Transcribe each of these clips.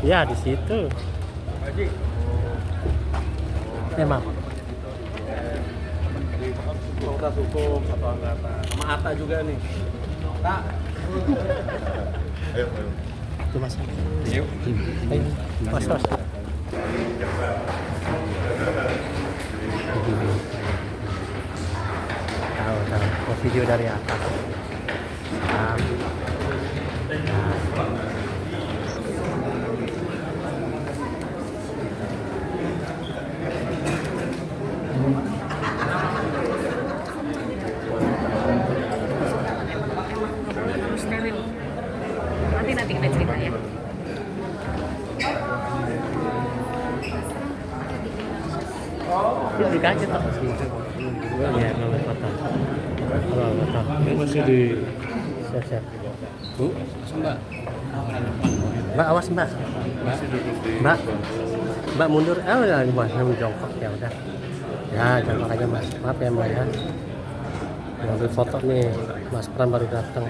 Ya di situ. Memang. Fakultas Hukum satu angkatan. Sama Atta juga nih. Tak. Ayo. Itu mas. Yuk. Ayo. Mas. Tahu. Video dari atas. Steril. Nanti kita cerita ya. Itu dikasih tak sih. Iya, kalau foto. Ini masih di Siap. Bu, Mbak. Mbak awas mbak. Masih duduk di Mbak mundur. Udah mbak jongkok ya udah. Ya jongkok aja mas. Maaf ya mbak ya. Ngambil foto nih. Mas Pram baru datang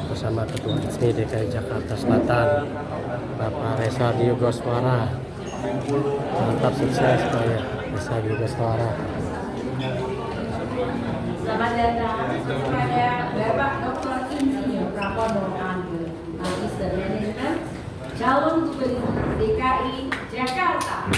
bersama Ketua ISMI DKI Jakarta Selatan, Bapak Resa Diogoswara. Mantap, sukses Pak ya, Resa Diogoswara. Selamat datang kepada Bapak Dr. Insinyur Pramono Anggul, Magister Manajemen, calon gubernur DKI Jakarta.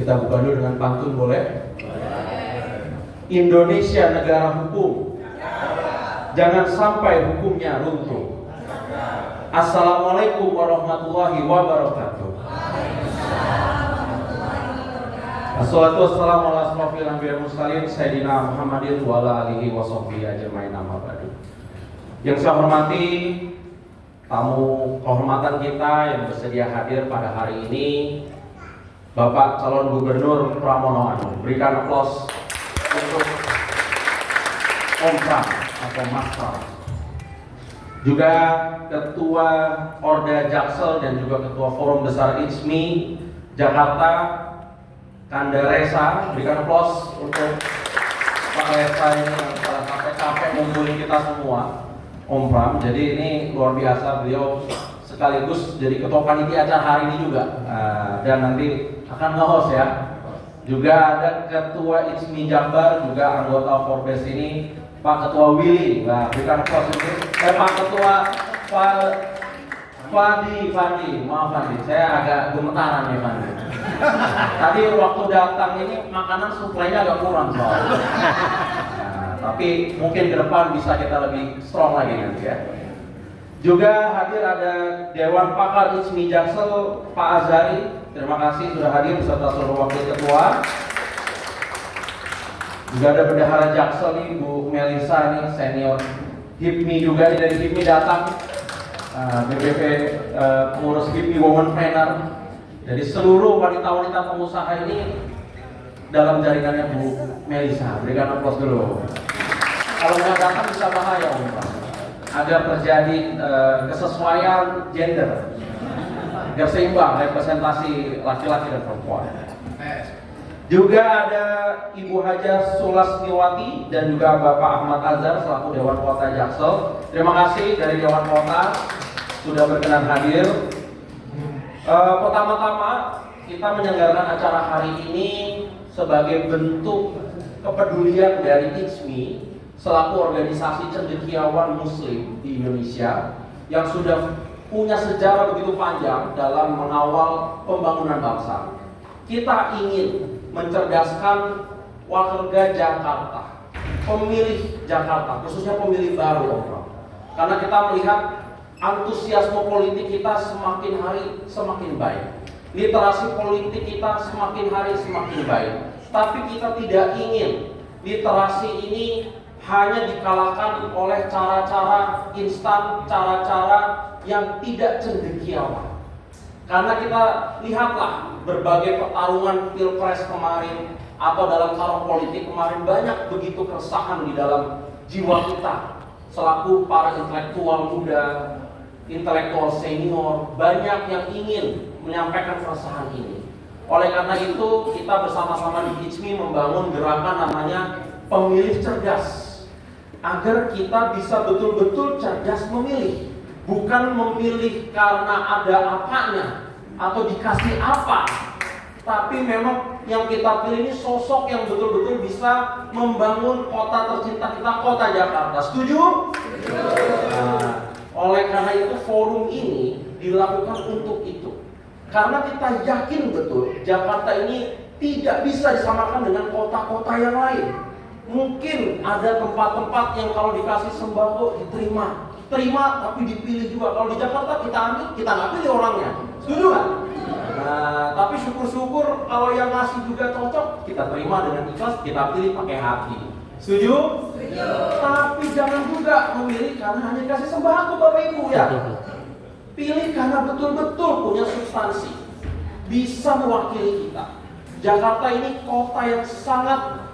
Kita buka dulu dengan pantun, boleh? Indonesia negara hukum, jangan sampai hukumnya runtuh. Assalamualaikum warahmatullahi wabarakatuh. Assalatu wassalamu ala asrofil anbiya'i wal mursalin Sayyidina Muhammadin wa ala alihi wa sahbihi ajma'in, amma ba'du. Yang saya hormati tamu kehormatan kita yang bersedia hadir pada hari ini, Bapak Calon Gubernur Pramono Anung. Berikan aplaus untuk Om Pram atau Mas Pram. Juga Ketua Orda Jaksel dan juga Ketua Forum Besar ICMI Jakarta, Kanda Resa. Berikan aplaus untuk Pak Resa ini yang telah sampai capek ngumpulin kita semua, Om Pram. Jadi ini luar biasa, beliau sekaligus jadi ketua panitia acara hari ini juga, dan nanti akan nge-host ya. Juga ada Ketua ICMI Jabar, juga anggota Forbes ini Pak Ketua Willy. Nah, berikan aplaus ini. Pak Ketua Fadi, maaf Fadi, saya agak gemetaran nih Fadi. Tadi waktu datang ini makanan suplainya agak kurang soalnya. Nah, tapi mungkin ke depan bisa kita lebih strong lagi nanti ya. Juga hadir ada Dewan Pakar ICMI Jaksel, Pak Azari. Terima kasih sudah hadir beserta seluruh wakil ketua. Juga ada Bendahara Jaksel nih, Bu Melisa nih, senior HIPMI juga nih, dari HIPMI datang. BPP pengurus HIPMI Women Planner. Jadi seluruh wanita-wanita pengusaha ini dalam jaringannya Bu Melisa. Berikan aplaus dulu. Kalau nggak datang bisa bahaya, Pak. Agar terjadi kesesuaian gender, biar seimbang representasi laki-laki dan perempuan. Juga ada Ibu Haja Sulasmiwati dan juga Bapak Ahmad Azhar selaku Dewan Kota Jaksel. Terima kasih dari Dewan Kota sudah berkenan hadir. Pertama-tama kita menyelenggarakan acara hari ini sebagai bentuk kepedulian dari ICMI selaku organisasi cendekiawan Muslim di Indonesia yang sudah punya sejarah begitu panjang dalam mengawal pembangunan bangsa. Kita ingin mencerdaskan warga Jakarta, pemilih Jakarta, khususnya pemilih baru, karena kita melihat antusiasme politik kita semakin hari semakin baik, literasi politik kita semakin hari semakin baik. Tapi kita tidak ingin literasi ini hanya dikalahkan oleh cara-cara instan, cara-cara yang tidak cendekiawan. Karena kita lihatlah berbagai pertarungan pilpres kemarin atau dalam tahun politik kemarin, banyak begitu keresahan di dalam jiwa kita selaku para intelektual muda, intelektual senior, banyak yang ingin menyampaikan keresahan ini. Oleh karena itu kita bersama-sama di ICMI membangun gerakan namanya Pemilih Cerdas, agar kita bisa betul-betul cerdas memilih, bukan memilih karena ada apanya atau dikasih apa, tapi memang yang kita pilih ini sosok yang betul-betul bisa membangun kota tercinta kita, kota Jakarta. Setuju? Nah, oleh karena itu forum ini dilakukan untuk itu, karena kita yakin betul Jakarta ini tidak bisa disamakan dengan kota-kota yang lain. Mungkin ada tempat-tempat yang kalau dikasih sembako diterima, tapi dipilih juga. Kalau di Jakarta kita ambil, kita nggak pilih orangnya. Setuju kan? Nah, tapi syukur-syukur kalau yang ngasih juga cocok, kita terima dengan ikhlas, kita pilih pakai hati. Setuju? Setuju. Tapi jangan juga memilih karena hanya dikasih sembako Bapak Ibu ya. Pilih karena betul-betul punya substansi, bisa mewakili kita. Jakarta ini kota yang sangat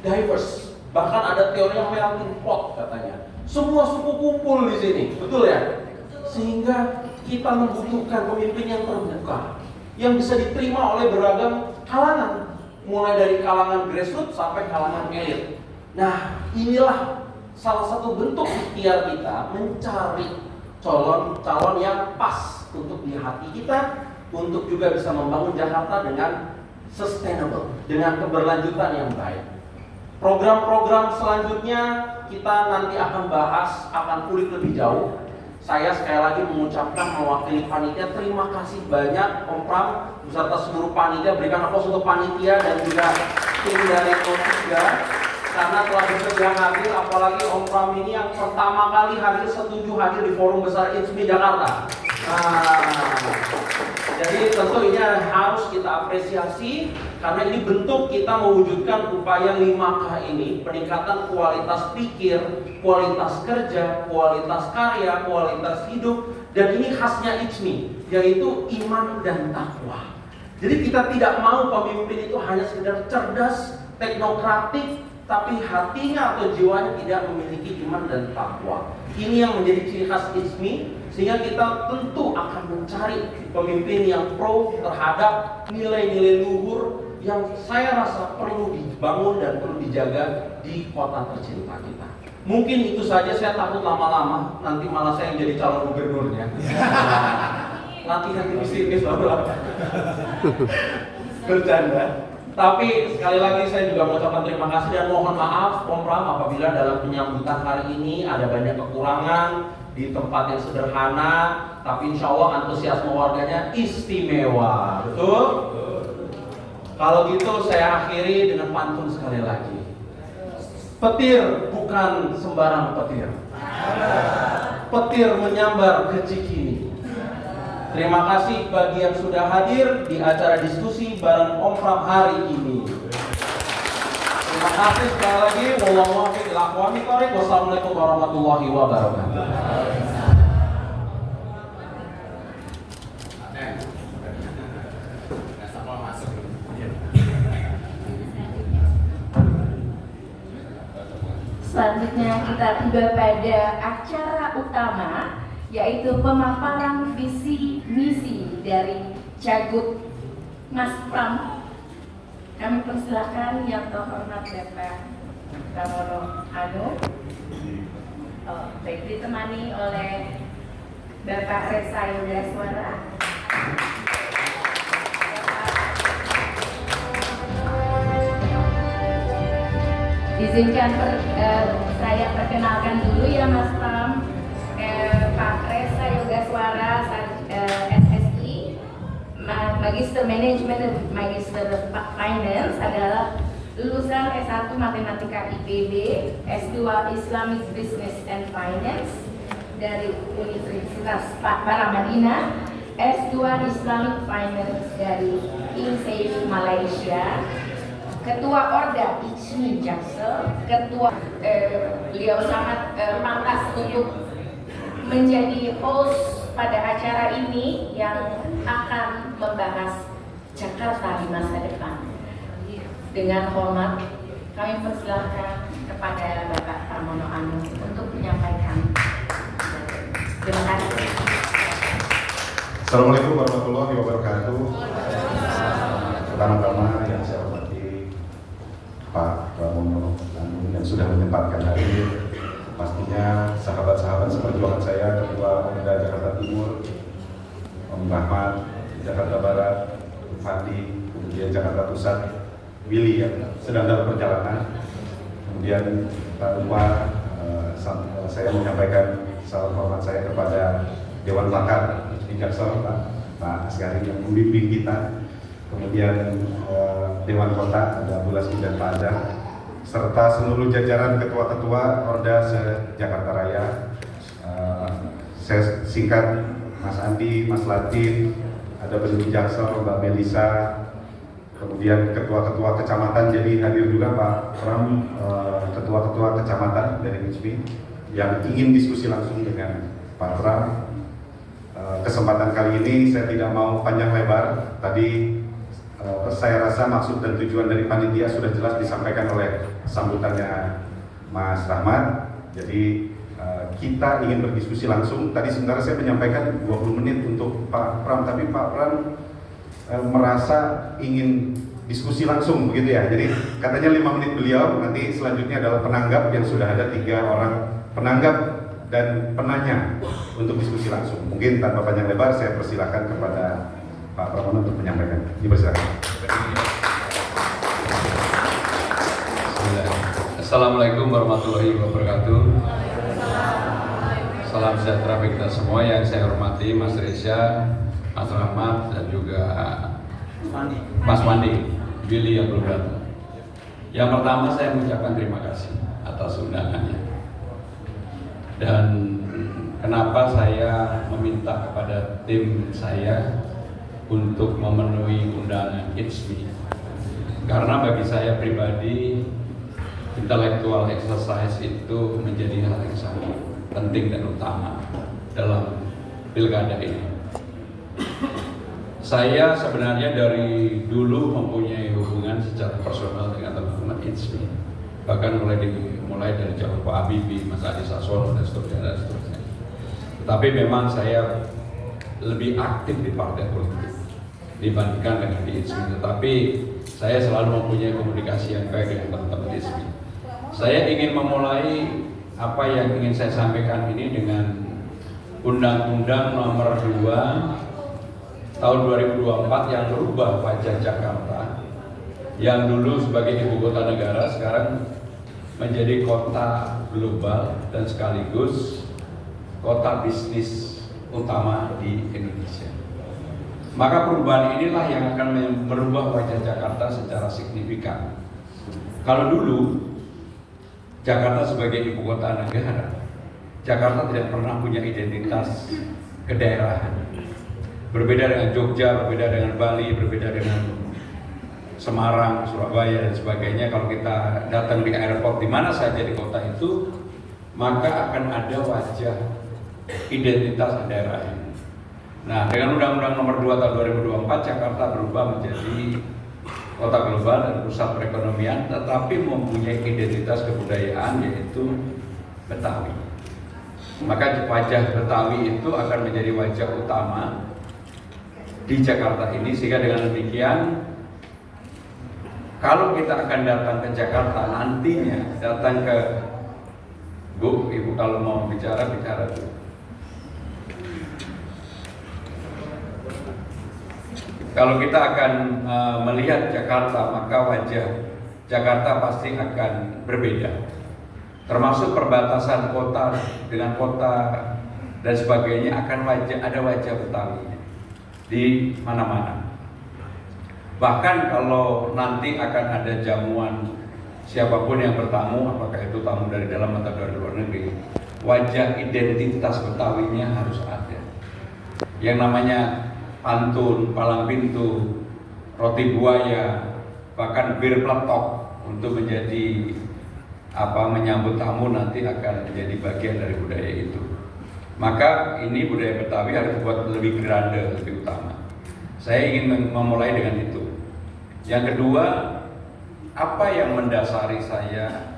diverse, bahkan ada teori yang melting pot katanya. Semua suku kumpul di sini, betul ya? Sehingga kita membutuhkan pemimpin yang terbuka, yang bisa diterima oleh beragam kalangan, mulai dari kalangan grassroots sampai kalangan elit. Nah, inilah salah satu bentuk ikhtiar kita mencari calon yang pas untuk di hati kita, untuk juga bisa membangun Jakarta dengan sustainable, dengan keberlanjutan yang baik. Program-program selanjutnya kita nanti akan bahas, akan kulik lebih jauh. Saya sekali lagi mengucapkan mewakili panitia terima kasih banyak Om Pram beserta seluruh panitia. Berikan aplaus untuk panitia dan juga tim dari O3 karena telah bersedia hadir, apalagi Om Pram ini yang pertama kali setuju hadir di forum besar ITSMI Jakarta. Jadi tentu ini harus kita apresiasi karena ini bentuk kita mewujudkan upaya 5K ini, peningkatan kualitas pikir, kualitas kerja, kualitas karya, kualitas hidup, dan ini khasnya ITSMI, yaitu iman dan takwa. Jadi kita tidak mau pemimpin itu hanya sekedar cerdas, teknokratik, tapi hatinya atau jiwanya tidak memiliki iman dan takwa. Ini yang menjadi ciri khas ITSMI, sehingga kita tentu akan mencari pemimpin yang pro terhadap nilai-nilai luhur yang saya rasa perlu dibangun dan perlu dijaga di kota tercinta kita. Mungkin itu saja, saya takut lama-lama nanti malah saya yang jadi calon gubernurnya. Latihan tipis-tipis lah. Bercanda. Tapi sekali lagi saya juga mengucapkan terima kasih dan mohon maaf Om Pram apabila dalam penyambutan hari ini ada banyak kekurangan di tempat yang sederhana, tapi insya Allah antusiasme warganya istimewa. Betul? Kalau gitu saya akhiri dengan pantun sekali lagi. Petir bukan sembarang petir. Petir menyambar ke Cikini. Terima kasih bagi yang sudah hadir di acara diskusi bareng Om Pram hari ini. Terima kasih sekali lagi. Wallahu a'lam bishawab. Wassalamualaikum warahmatullahi wabarakatuh. Selanjutnya kita tiba pada acara utama, yaitu pemaparan visi misi dari Cagup Mas Pram. Kami persilakan yang terhormat Bapak Pramono Anung, baik ditemani oleh Bapak Resa Yogaswara, izinkan saya perkenalkan dulu ya Mas Pram. Pak Resa Yogaswara, SSI, Magister Management, Magister Finance, adalah lulusan S1 Matematika IPB, S2 Islamic Business and Finance dari Universitas Paramadina, S2 Islamic Finance dari INSEAD Malaysia, Ketua Orda ITSMI Jaksel, beliau sangat pantas untuk menjadi host pada acara ini yang akan membahas Jakarta di masa depan. Dengan hormat, kami persilahkan kepada Bapak Pramono Anung untuk menyampaikan. Terima kasih. Assalamualaikum warahmatullahi wabarakatuh. Pertama-tama yang saya hormati Pak Pramono Anung yang sudah menyempatkan hadir. Pastinya sahabat-sahabat seperjuangan saya, Ketua Orda Jakarta Timur, Om Rahmat, Jakarta Barat, Fandi, kemudian Jakarta Pusat, Willy yang sedang dalam perjalanan, kemudian Pak Umar, saya menyampaikan salam hormat saya kepada Dewan Pakar di Jaksel, Pak Asgari yang membimbing kita, kemudian Dewan Kota, ada Bu Lasmi dan Pak Ajah, serta seluruh jajaran ketua-ketua Orda se-Jakarta Raya. Saya singkat Mas Andi, Mas Latif, ada Penduduk Jaksel, Mbak Melisa, kemudian ketua-ketua kecamatan, jadi hadir juga Pak Pram, ketua-ketua kecamatan dari ITSMI yang ingin diskusi langsung dengan Pak Pram. Kesempatan kali ini saya tidak mau panjang lebar. Tadi saya rasa maksud dan tujuan dari panitia sudah jelas disampaikan oleh sambutannya Mas Rahmat. Jadi kita ingin berdiskusi langsung. Tadi sebenarnya saya menyampaikan 20 menit untuk Pak Pram, tapi Pak Pram merasa ingin diskusi langsung begitu ya. Jadi katanya 5 menit beliau, nanti selanjutnya adalah penanggap yang sudah ada 3 orang penanggap dan penanya untuk diskusi langsung. Mungkin tanpa panjang lebar saya persilakan kepada Pak Pramono untuk menyampaikan. Dipersilakan. Assalamualaikum warahmatullahi wabarakatuh. Salam sejahtera bagi kita semua yang saya hormati Mas Reza, Mas Rahmat, dan juga Mas Wandi, Billy yang belum datang. Yang pertama saya mengucapkan terima kasih atas undangannya. Dan kenapa saya meminta kepada tim saya untuk memenuhi undangan ITSMI? Karena bagi saya pribadi, intellectual exercise itu menjadi hal yang sangat penting dan utama dalam pilkada ini. Saya sebenarnya dari dulu mempunyai hubungan secara personal dengan teman-teman ITSMI, bahkan mulai dari zaman Pak Habibie, Mas Adi Sasono dan seterusnya. Tetapi memang saya lebih aktif di partai politik dibandingkan dengan di ITSMI. Tetapi saya selalu mempunyai komunikasi yang baik dengan teman-teman ITSMI. Saya ingin memulai apa yang ingin saya sampaikan ini dengan Undang-Undang Nomor 2 Tahun 2024 yang merubah wajah Jakarta yang dulu sebagai ibu kota negara sekarang menjadi kota global dan sekaligus kota bisnis utama di Indonesia. Maka perubahan inilah yang akan merubah wajah Jakarta secara signifikan. Kalau dulu Jakarta sebagai ibu kota negara, Jakarta tidak pernah punya identitas kedaerahan. Berbeda dengan Jogja, berbeda dengan Bali, berbeda dengan Semarang, Surabaya dan sebagainya. Kalau kita datang di airport di mana saja di kota itu, maka akan ada wajah identitas daerah ini. Nah, dengan Undang-Undang Nomor 2 Tahun 2024, Jakarta berubah menjadi kota global dan pusat perekonomian, tetapi mempunyai identitas kebudayaan yaitu Betawi. Maka wajah Betawi itu akan menjadi wajah utama di Jakarta ini, sehingga dengan demikian kalau kita akan datang ke Jakarta nantinya, datang ke Bu, Ibu kalau mau bicara dulu. Kalau kita akan melihat Jakarta, maka wajah Jakarta pasti akan berbeda. Termasuk perbatasan kota dengan kota dan sebagainya akan ada wajah Betawi di mana-mana. Bahkan kalau nanti akan ada jamuan siapapun yang bertamu, apakah itu tamu dari dalam atau dari luar negeri, wajah identitas Betawinya harus ada. Yang namanya pantun, palang pintu, roti buaya, bahkan bir peletok untuk menjadi menyambut tamu nanti akan menjadi bagian dari budaya itu. Maka ini budaya Betawi harus dibuat lebih grande, lebih utama. Saya ingin memulai dengan itu. Yang kedua, apa yang mendasari saya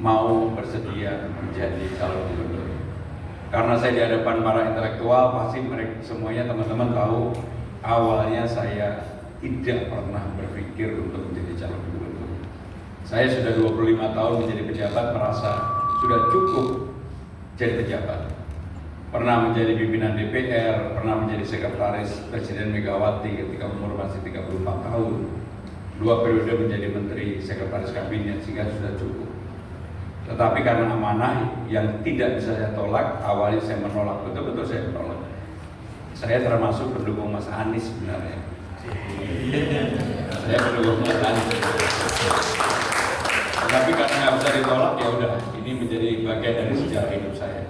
mau bersedia menjadi calon gubernur? Karena saya di hadapan para intelektual, pasti mereka semuanya teman-teman tahu awalnya saya tidak pernah berpikir untuk menjadi calon gubernur. Saya sudah 25 tahun menjadi pejabat, merasa sudah cukup jadi pejabat. Pernah menjadi pimpinan DPR, pernah menjadi sekretaris Presiden Megawati ketika umur masih 34 tahun. 2 periode menjadi menteri sekretaris kabinet, sehingga sudah cukup. Tetapi karena amanah yang tidak bisa saya tolak, awalnya saya menolak, betul-betul saya menolak. Saya termasuk pendukung Mas Anies sebenarnya. Saya pendukung Mas Anies. Tetapi karena nggak bisa ditolak, ya udah, ini menjadi bagian dari sejarah hidup saya.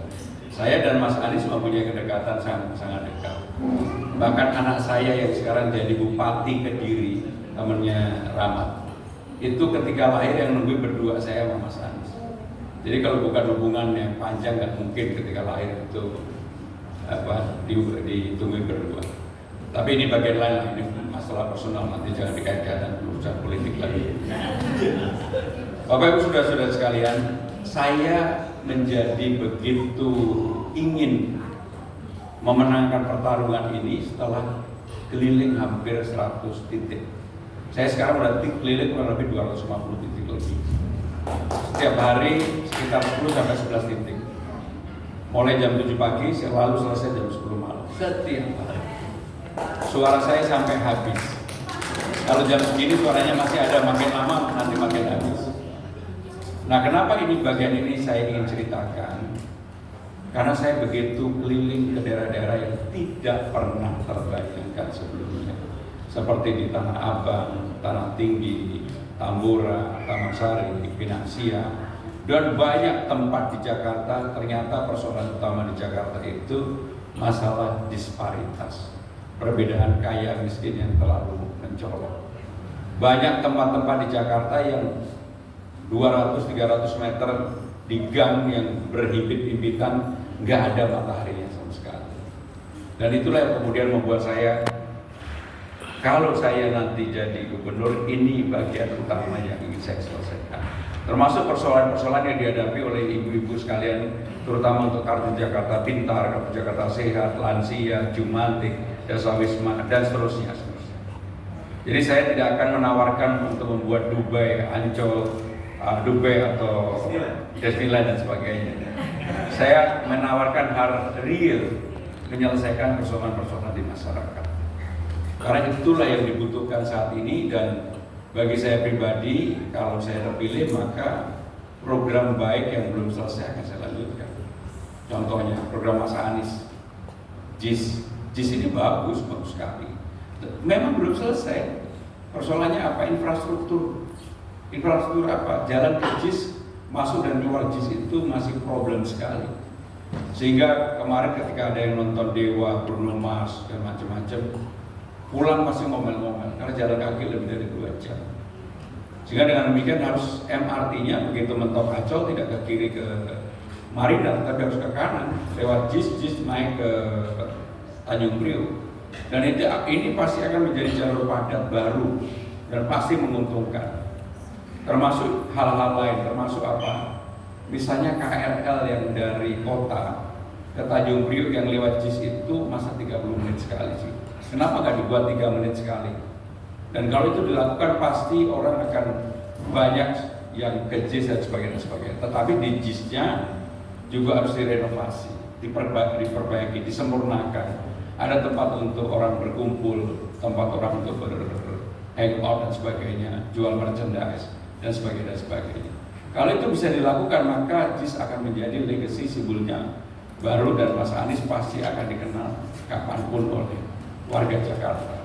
Saya dan Mas Anies mempunyai kedekatan sangat dekat. Bahkan anak saya yang sekarang jadi Bupati Kediri, temannya Rahmat, itu ketika lahir yang nungguin berdua saya sama Mas Anies. Jadi kalau bukan hubungan yang panjang, nggak mungkin ketika lahir itu ditungguin berdua. Tapi ini bagian lain lah, ini masalah personal, nanti jangan dikaitkan dengan urusan politik lagi. Bapak Ibu saudara-saudara sekalian, saya menjadi begitu ingin memenangkan pertarungan ini setelah keliling hampir 100 titik. Saya sekarang udah keliling kurang lebih 250 titik lebih. Setiap hari sekitar 10 sampai 11 titik. Mulai jam 7 pagi, selalu selesai jam 10 malam. Setiap hari. Suara saya sampai habis. Kalau jam segini suaranya masih ada, makin lama nanti makin habis. Nah, kenapa ini bagian ini saya ingin ceritakan? Karena saya begitu keliling ke daerah-daerah yang tidak pernah terbayangkan sebelumnya, seperti di Tanah Abang, Tanah Tinggi, Tambora, Taman Sari, Pinang Sia, dan banyak tempat di Jakarta. Ternyata persoalan utama di Jakarta itu masalah disparitas, perbedaan kaya miskin yang terlalu mencolok. Banyak tempat-tempat di Jakarta yang 200-300 meter di gang yang berhimpit-himpitan, nggak ada mataharinya sama sekali. Dan itulah yang kemudian membuat saya, kalau saya nanti jadi gubernur, ini bagian utama yang ingin saya selesaikan. Termasuk persoalan-persoalan yang dihadapi oleh ibu-ibu sekalian, terutama untuk kartu Jakarta Pintar, kartu Jakarta Sehat, lansia, Jumantik, Dasawisma, dan seterusnya. Jadi saya tidak akan menawarkan untuk membuat Dubai, Ancol, Dubai atau Disneyland dan sebagainya. Saya menawarkan hal real, menyelesaikan persoalan-persoalan di masyarakat. Karena itulah yang dibutuhkan saat ini, dan bagi saya pribadi, kalau saya terpilih maka program baik yang belum selesai akan saya lanjutkan. Contohnya program Mas Anies, JIS ini bagus sekali. Memang belum selesai. Persoalannya apa? Infrastruktur apa? Jalan ke JIS, masuk dan keluar JIS itu masih problem sekali. Sehingga kemarin ketika ada yang nonton Dewa, Bruno Mars dan macam-macam, pulang masih ngomel-ngomel karena jalan kaki lebih dari 2 jam. Sehingga dengan demikian harus MRT-nya begitu mentok Ancol tidak ke kiri ke Marina, tapi harus ke kanan lewat JIS naik ke Tanjung Priok. Dan ini pasti akan menjadi jalur padat baru dan pasti menguntungkan. Termasuk hal-hal lain, termasuk apa? Misalnya KRL yang dari kota ke Tanjung Priok yang lewat JIS itu masa 30 menit sekali sih. Kenapa nggak dibuat 3 menit sekali? Dan kalau itu dilakukan pasti orang akan banyak yang ke JIS dan sebagainya. Tetapi di JIS-nya juga harus direnovasi, diperbaiki, disempurnakan. Ada tempat untuk orang berkumpul, tempat orang untuk hangout dan sebagainya, jual merchandise dan sebagainya. Kalau itu bisa dilakukan maka JIS akan menjadi legacy simbolnya baru, dan Mas Anies pasti akan dikenal kapanpun oleh warga Jakarta.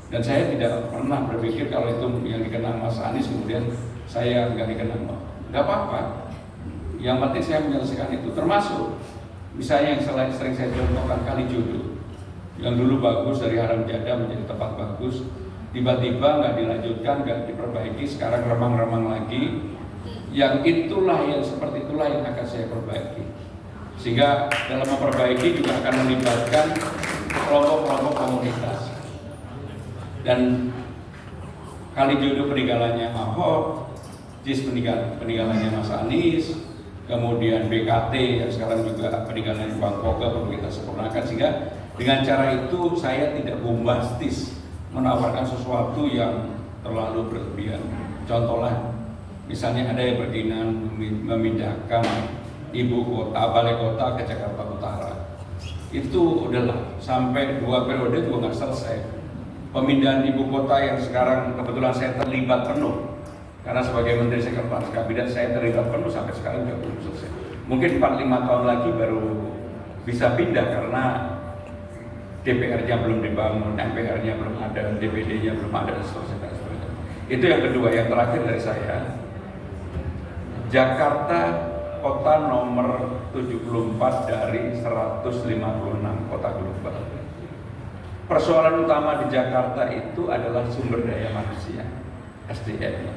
Dan saya tidak pernah berpikir kalau itu yang dikenal Mas Anies kemudian saya nggak dikenal. Nggak apa-apa. Yang penting saya menyelesaikan itu. Termasuk misalnya yang sering saya contohkan Kalijodo, yang dulu bagus dari Haram Jada menjadi tempat bagus, tiba-tiba nggak dilanjutkan, nggak diperbaiki, sekarang remang-remang lagi. Yang itulah yang seperti itulah yang akan saya perbaiki. Sehingga dalam memperbaiki juga akan melibatkan kelompok-kelompok komunitas. Dan Kalijodo peninggalannya Ahok, JIS peninggalannya Mas Anies, kemudian BKT yang sekarang juga peninggalannya Bang Koga perlu kita sempurnakan. Sehingga dengan cara itu saya tidak bombastis menawarkan sesuatu yang terlalu berlebihan. Contohnya, misalnya ada yang berkeinginan memindahkan ibu kota, balai kota ke Jakarta Utara. Itu udahlah, sampai 2 periode juga nggak selesai. Pemindahan ibu kota yang sekarang kebetulan saya terlibat penuh, karena sebagai Menteri Sekretaris Kabinet saya terlibat penuh sampai sekarang juga belum selesai. Mungkin 4-5 tahun lagi baru bisa pindah karena DPR-nya belum dibangun, MPR-nya belum ada, DPD-nya belum ada, dan seterusnya. Itu yang kedua. Yang terakhir dari saya, Jakarta kota nomor 74 dari 156 kota global. Persoalan utama di Jakarta itu adalah sumber daya manusia, SDM.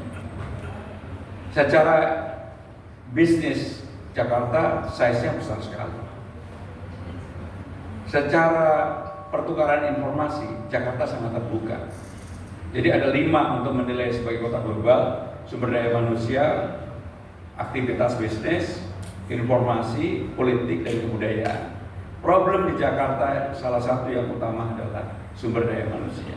Secara bisnis Jakarta size-nya besar sekali. Secara pertukaran informasi Jakarta sangat terbuka. Jadi ada 5 untuk menilai sebagai kota global: sumber daya manusia, aktivitas bisnis, informasi, politik, dan kebudayaan. Problem di Jakarta salah satu yang utama adalah sumber daya manusia.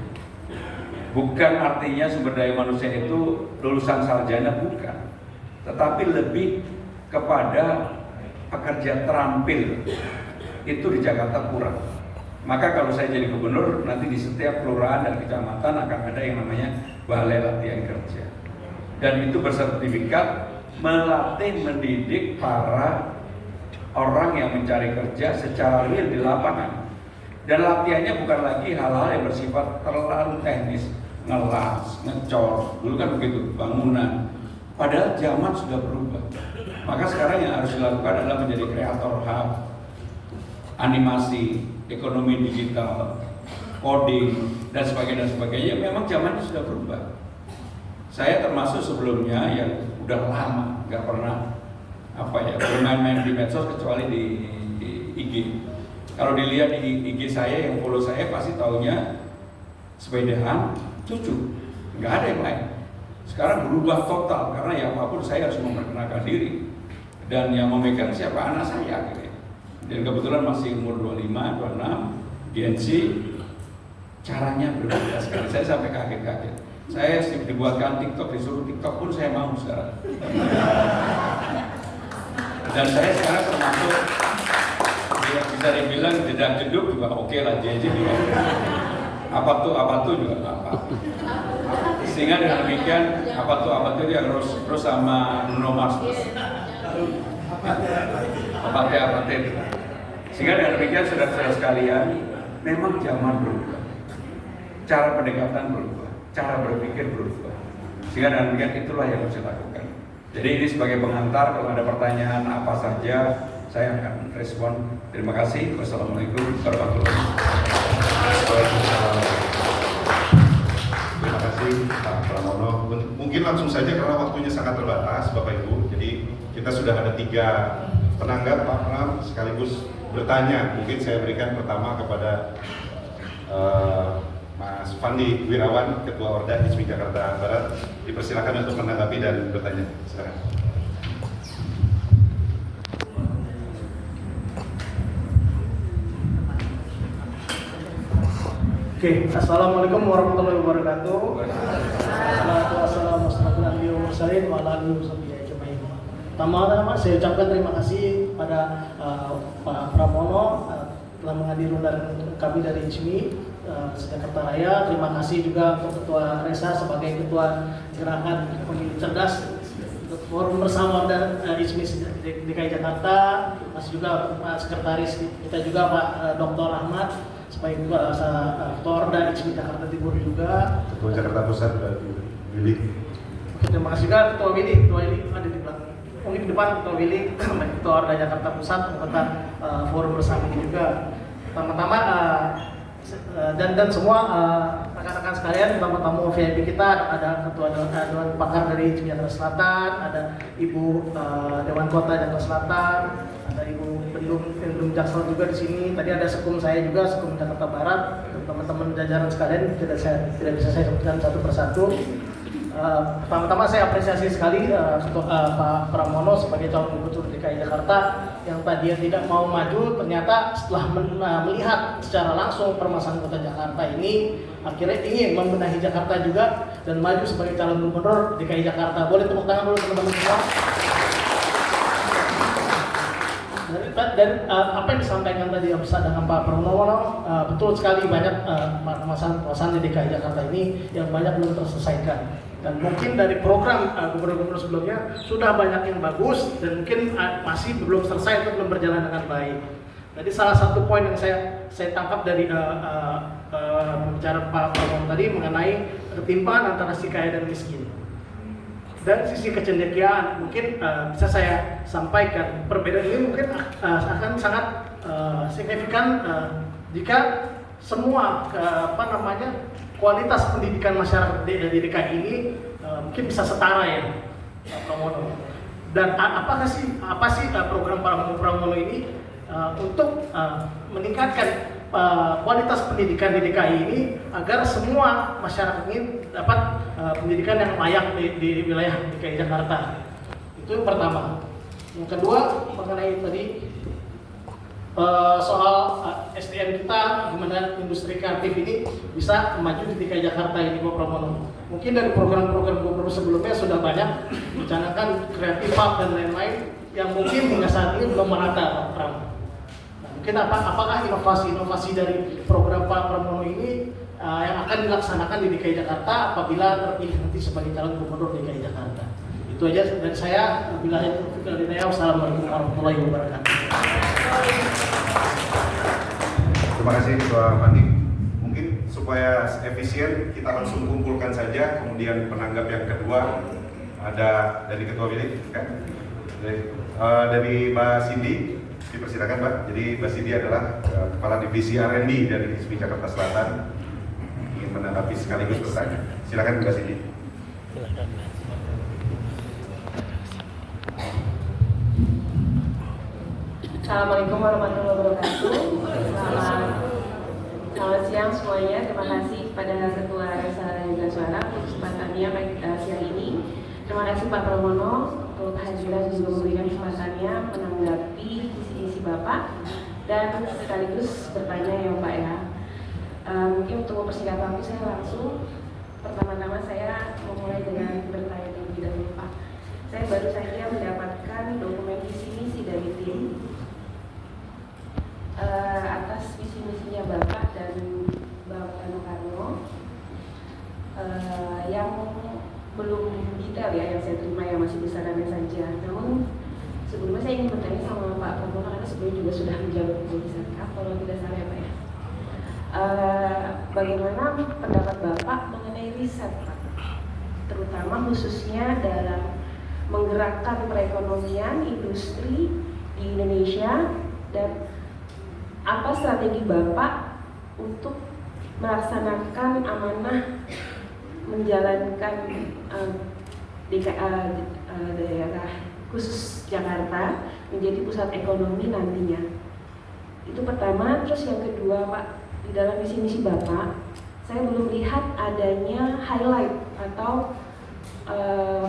Bukan artinya sumber daya manusia itu lulusan sarjana, bukan. Tetapi lebih kepada pekerja terampil. Itu di Jakarta kurang. Maka kalau saya jadi gubernur, nanti di setiap kelurahan dan kecamatan akan ada yang namanya balai latihan kerja. Dan itu bersertifikat melatih, mendidik para orang yang mencari kerja secara real di lapangan. Dan latihannya bukan lagi hal-hal yang bersifat terlalu teknis, ngelas, ngecor, dulu kan begitu, bangunan. Padahal zaman sudah berubah. Maka sekarang yang harus dilakukan adalah menjadi kreator hub, animasi, ekonomi digital, coding, dan sebagainya. Memang zamannya sudah berubah. Saya termasuk sebelumnya yang udah lama nggak pernah bermain-main di medsos kecuali di IG. Kalau dilihat di IG saya yang follow saya pasti taunya sepedaan, cucu, nggak ada yang lain. Sekarang berubah total karena ya apapun saya harus memperkenalkan diri, dan yang memegang siapa, anak saya gitu. Dan kebetulan masih umur 25, 26, Gen Z, caranya berbeda sekali. Saya sampai kaget-kaget. Saya dibuatkan TikTok, disuruh TikTok pun saya mau sekarang. Dan saya sekarang termasuk bisa dibilang jedak jeduk juga oke lah, JJ juga. Apa tuh juga apa. Sehingga dengan demikian apa tuh dia harus sama Bruno Mars. Apa teh. Sehingga dengan demikian saudara-saudara sekalian, memang zaman berubah, cara pendekatan berubah, cara berpikir berubah. Sehingga dengan demikian itulah yang harus dilakukan. Jadi ini sebagai pengantar, kalau ada pertanyaan apa saja saya akan respon. Terima kasih. Wassalamualaikum warahmatullahi wabarakatuh. Terima kasih Pak Pramono. Mungkin langsung saja karena waktunya sangat terbatas Bapak Ibu. Jadi kita sudah ada 3 penanggap Pak Pram sekaligus bertanya. Mungkin saya berikan pertama kepada Mas Fandi Wirawan, Ketua Orda HISMI Jakarta Barat. Dipersilakan untuk menanggapi dan bertanya. Silakan. Oke, assalamualaikum warahmatullahi wabarakatuh. Assalamualaikum warahmatullahi wabarakatuh. Pertama-tama saya ucapkan terima kasih pada Pak Pramono telah menghadiri undangan kami dari HISMI Jakarta Raya. Terima kasih juga untuk Ketua Resa sebagai Ketua Gerakan Pemilih Cerdas Forum Bersama dan HISMI DKI Jakarta. Masih juga Pak Sekretaris kita juga Pak Dr. Ahmad sebagai Ketua dan HISMI Jakarta Timur juga. Ketua Jakarta Pusat Willy. Terima kasih juga Ketua Willy ada di belakang. Mungkin di depan Ketua Willy, Ketua Orda Jakarta Pusat, anggota forum bersama ini juga. Pertama-tama dan semua rekan-rekan sekalian, tamu-tamu VIP kita, ada Ketua Dewan Pakar dari HISMI Jakarta Selatan, ada Ibu Dewan Kota Jakarta Selatan, ada Ibu Pendum Jaksel juga di sini. Tadi ada sekum saya juga, sekum Jakarta Barat. Teman-teman jajaran sekalian tidak bisa saya sebutkan satu persatu. Pertama-tama saya apresiasi sekali Pak Pramono sebagai calon gubernur DKI Jakarta yang tadinya tidak mau maju, ternyata setelah melihat secara langsung permasalahan kota Jakarta ini akhirnya ingin membenahi Jakarta juga dan maju sebagai calon gubernur DKI Jakarta. Boleh tepuk tangan dulu teman-teman semua. Dan apa yang disampaikan tadi dengan Pak Pramono betul sekali, banyak permasalahan di DKI Jakarta ini yang banyak belum terselesaikan. Dan mungkin dari program gubernur-gubernur sebelumnya sudah banyak yang bagus dan mungkin masih belum selesai untuk berjalan dengan baik. Jadi salah satu poin yang saya tangkap dari pembicara Pak Pramono tadi mengenai ketimpangan antara si kaya dan miskin. Dan sisi kecendekiaan mungkin bisa saya sampaikan, perbedaan ini mungkin akan sangat signifikan jika semua kualitas pendidikan masyarakat di DKI ini mungkin bisa setara ya Pak Pramono. Dan apa sih program Pak Pramono ini untuk meningkatkan kualitas pendidikan di DKI ini agar semua masyarakat ini dapat pendidikan yang layak di wilayah DKI Jakarta. Itu yang pertama. Yang kedua mengenai tadi soal SDM kita, gimana industri kreatif ini bisa maju di DKI Jakarta ini Pak Pramono. Mungkin dari program-program gubernur sebelumnya sudah banyak mencanangkan kreatif hub dan lain-lain yang mungkin hingga saat ini belum merata Pak Pramono. Nah, mungkin apakah inovasi dari program Pak Pramono ini yang akan dilaksanakan di DKI Jakarta apabila terpilih nanti sebagai calon gubernur DKI Jakarta. Itu aja dari saya. Wabillahi taufiq wal hidayah. Wassalamualaikum warahmatullahi wabarakatuh. Terima kasih Ketua Pandi. Mungkin supaya efisien kita langsung kumpulkan saja. Kemudian penanggap yang kedua ada dari Ketua Bilik, kan? Dari Mbak Cindy, dipersilakan Mbak. Jadi Mbak Cindy adalah Kepala Divisi R&D dari ISMI Jakarta Selatan. Ingin menanggapi sekaligus bertanya. Silakan Mbak Cindy. Assalamualaikum warahmatullahi wabarakatuh. Selamat siang semuanya. Terima kasih kepada Ketua Resa Yoga Suara untuk kesempatannya siang ini. Terima kasih Pak Pramono untuk kehadiran dan juga memberikan kesempatannya menanggapi isi Bapak dan sekaligus bertanya ya Pak ya. Mungkin untuk mempersingkat waktu saya langsung. Pertama-tama saya memulai dengan bertanya terlebih dahulu Pak. Saya baru saja mendapatkan dokumen visi misi dari tim atas visi misinya Bapak dan Bapak Nokarno yang belum detail ya yang saya terima, yang masih besarannya saja. Namun sebelumnya saya ingin bertanya sama Pak Pramono karena sebelumnya juga sudah menjawab di sana, kalau tidak salah ya Pak ya. Bagaimana pendapat Bapak mengenai riset Pak, terutama khususnya dalam menggerakkan perekonomian industri di Indonesia, dan apa strategi Bapak untuk melaksanakan amanah menjalankan daerah khusus Jakarta menjadi pusat ekonomi nantinya. Itu pertama. Terus yang kedua Pak, di dalam visi misi Bapak saya belum lihat adanya highlight atau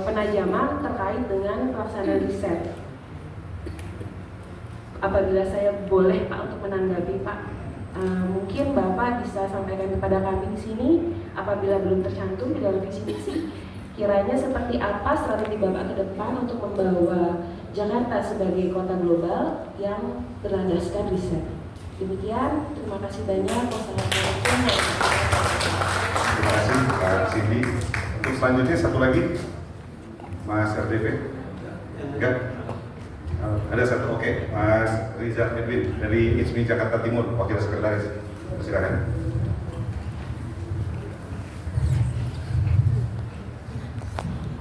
penajaman terkait dengan pelaksanaan riset. Apabila saya boleh Pak untuk menanggapi Pak, mungkin Bapak bisa sampaikan kepada kami di sini apabila belum tercantum di dalam visi misi, kiranya seperti apa strategi Bapak ke depan untuk membawa Jakarta sebagai kota global yang berlandaskan riset. Demikian, terima kasih banyak. Wassalamualaikum warahmatullahi wabarakatuh. Terima kasih Pak Cindy. Untuk selanjutnya satu lagi, Mas RDP. Enggak? Ada satu, oke. Mas Rizal Edwin dari ISMI Jakarta Timur, Wakil Sekretaris. Silakan.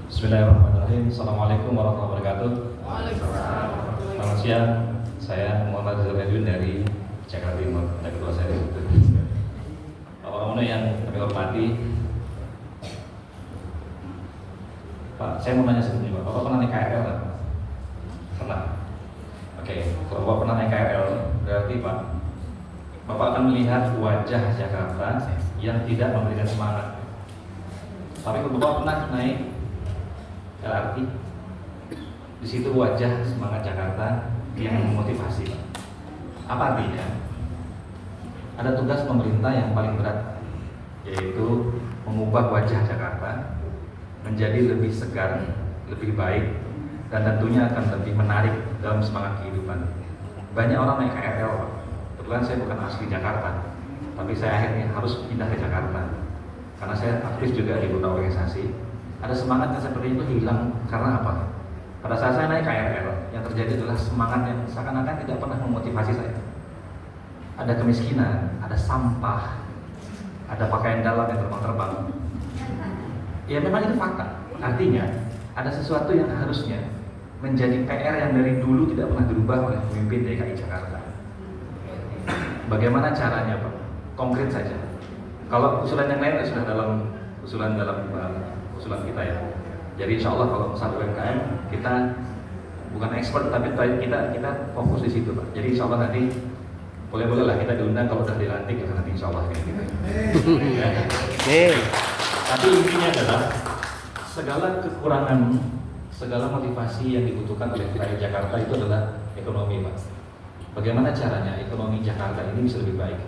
Bismillahirrahmanirrahim. Assalamualaikum warahmatullahi wabarakatuh. Selamat siang. Saya Muhammad Rizal Edwin dari Jakarta Timur. Ada ketua saya di situ. Bapak Pramono yang kami hormati, Pak, saya mau nanya sebelumnya Pak, Bapak pernah naik KRL kan? Pernah? Oke, kalau Bapak pernah naik KRL, berarti Pak, Bapak akan melihat wajah Jakarta yang tidak memberikan semangat. Tapi kalau Bapak pernah naik LRT, di situ wajah semangat Jakarta yang memotivasi Pak. Apa artinya? Ada tugas pemerintah yang paling berat, yaitu mengubah wajah Jakarta menjadi lebih segar, lebih baik, dan tentunya akan lebih menarik dalam semangat kehidupan. Banyak orang naik KRL, Pak. Kebetulan saya bukan asli Jakarta, tapi saya akhirnya harus pindah ke Jakarta karena saya aktif juga di beberapa organisasi. Ada semangat yang seperti itu hilang karena apa? Pada saat saya naik KRL, yang terjadi adalah semangat yang seakan-akan tidak pernah memotivasi saya. Ada kemiskinan, ada sampah, ada pakaian dalam yang terbang-terbang. Ya memang itu fakta. Artinya ada sesuatu yang harusnya menjadi PR yang dari dulu tidak pernah dirubah oleh pemimpin DKI Jakarta. Bagaimana caranya Pak? Konkret saja. Kalau usulan yang lain sudah dalam usulan kita ya. Jadi insya Allah kalau satu UMKM kita bukan expert tapi kita fokus di situ Pak. Jadi insya Allah nanti boleh lah kita diundang kalau sudah dilantik ya nanti insya Allah kayak gitu. Ya. Tapi intinya adalah segala kekurangan, segala motivasi yang dibutuhkan oleh rakyat Jakarta itu adalah ekonomi Pak. Bagaimana caranya ekonomi Jakarta ini bisa lebih baik?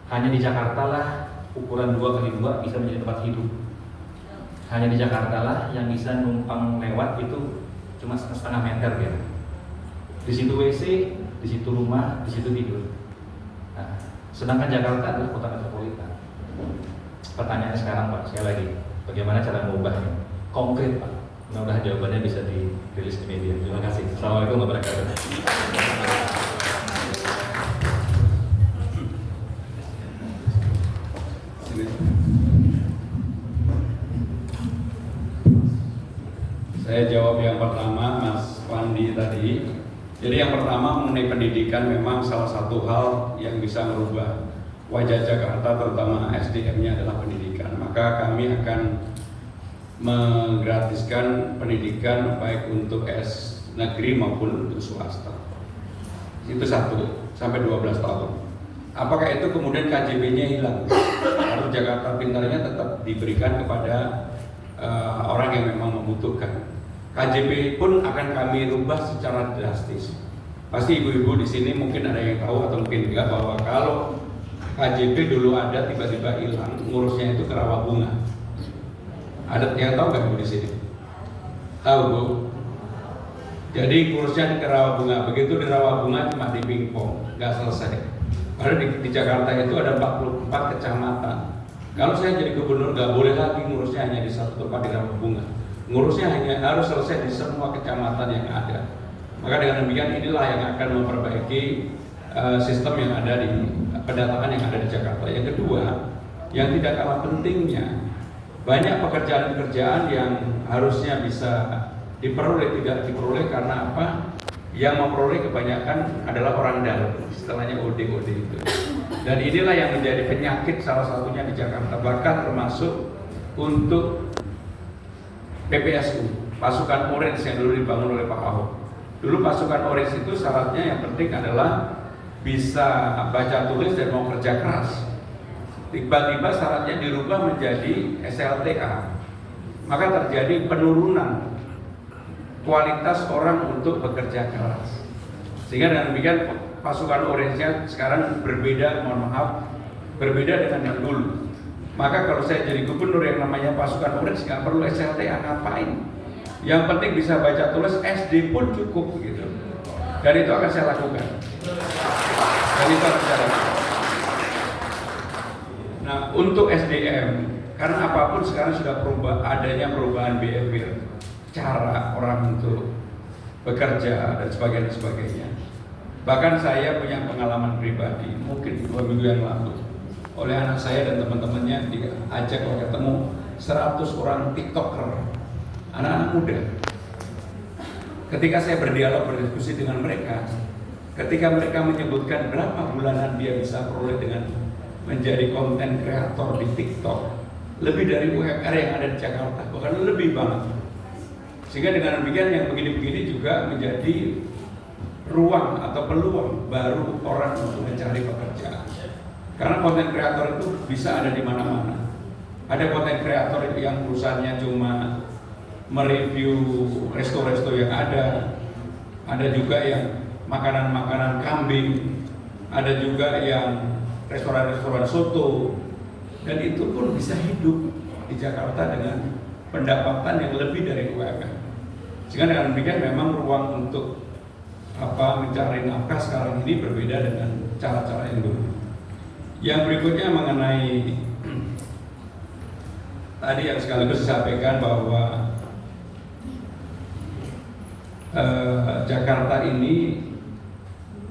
Hanya di Jakarta lah ukuran 2x2 bisa menjadi tempat hidup. Hanya di Jakarta lah yang bisa numpang lewat itu cuma setengah meter gitu. Di situ WC, di situ rumah, di situ tidur. Nah, sedangkan Jakarta adalah kota metropolitan. Pertanyaannya sekarang Pak, sekali lagi, bagaimana cara mengubahnya? Konkret Pak, Mudah-mudahan jawabannya bisa dirilis di media. Terima kasih. Assalamualaikum warahmatullahi wabarakatuh. Saya jawab yang pertama, Mas Pandi tadi. Jadi yang pertama mengenai pendidikan memang salah satu hal yang bisa merubah wajah Jakarta, terutama SDM-nya adalah pendidikan. Maka kami akan menggratiskan pendidikan baik untuk negeri maupun untuk swasta. Itu 1 sampai 12 tahun. Apakah itu kemudian KJP-nya hilang? Atau Jakarta Pintarnya tetap diberikan kepada orang yang memang membutuhkan. KJP pun akan kami rubah secara drastis. Pasti ibu-ibu di sini mungkin ada yang tahu atau mungkin enggak bahwa kalau KJP dulu ada tiba-tiba hilang, ngurusnya itu ke Rawabunga. Ada yang tahu nggak Bu di sini? Tahu Bu? Jadi ngurusnya ke Rawabunga. Begitu di Rawabunga cuma di pingpong, nggak selesai. Karena di Jakarta itu ada 44 kecamatan. Kalau saya jadi gubernur nggak boleh lagi ngurusnya hanya di satu tempat di Rawabunga. Ngurusnya hanya harus selesai di semua kecamatan yang ada. Maka dengan demikian inilah yang akan memperbaiki sistem yang ada di pendataan yang ada di Jakarta. Yang kedua, yang tidak kalah pentingnya, banyak pekerjaan-pekerjaan yang harusnya bisa diperoleh tidak diperoleh karena apa? Yang memperoleh kebanyakan adalah orang dalam, istilahnya OD itu. Dan inilah yang menjadi penyakit salah satunya di Jakarta, bahkan termasuk untuk PPSU, pasukan Orange yang dulu dibangun oleh Pak Ahok. Dulu pasukan Orange itu syaratnya yang penting adalah bisa baca tulis dan mau kerja keras. Tiba-tiba syaratnya dirubah menjadi SLTA, maka terjadi penurunan kualitas orang untuk bekerja keras. Sehingga dengan demikian pasukan Orange-nya sekarang berbeda, mohon maaf, berbeda dengan yang dulu. Maka kalau saya jadi gubernur yang namanya pasukan Orange nggak perlu SLTA, ngapain? Yang penting bisa baca tulis, SD pun cukup gitu. Dan itu akan saya lakukan. Dan itu akan saya lakukan. Nah, untuk SDM, karena apapun sekarang sudah adanya perubahan behavior, cara orang untuk bekerja dan sebagainya. Bahkan saya punya pengalaman pribadi, mungkin 2 minggu yang lalu, oleh anak saya dan teman-temannya diajak ketemu 100 orang TikToker, anak-anak muda. Ketika saya berdialog, berdiskusi dengan mereka, ketika mereka menyebutkan berapa bulanan dia bisa peroleh dengan menjadi konten kreator di TikTok, lebih dari UMR yang ada di Jakarta, bahkan lebih banget. Sehingga dengan demikian yang begini-begini juga menjadi ruang atau peluang baru orang untuk mencari pekerjaan. Karena konten kreator itu bisa ada di mana-mana. Ada konten kreator yang perusahaannya cuma mereview resto-resto yang ada juga yang makanan-makanan kambing, ada juga yang restoran-restoran soto, dan itu pun bisa hidup di Jakarta dengan pendapatan yang lebih dari UMR. Sehingga dengan demikian memang ruang untuk mencari nafkah sekarang ini berbeda dengan cara-cara yang dulu. Yang berikutnya mengenai tadi yang sekaligus disampaikan bahwa Jakarta ini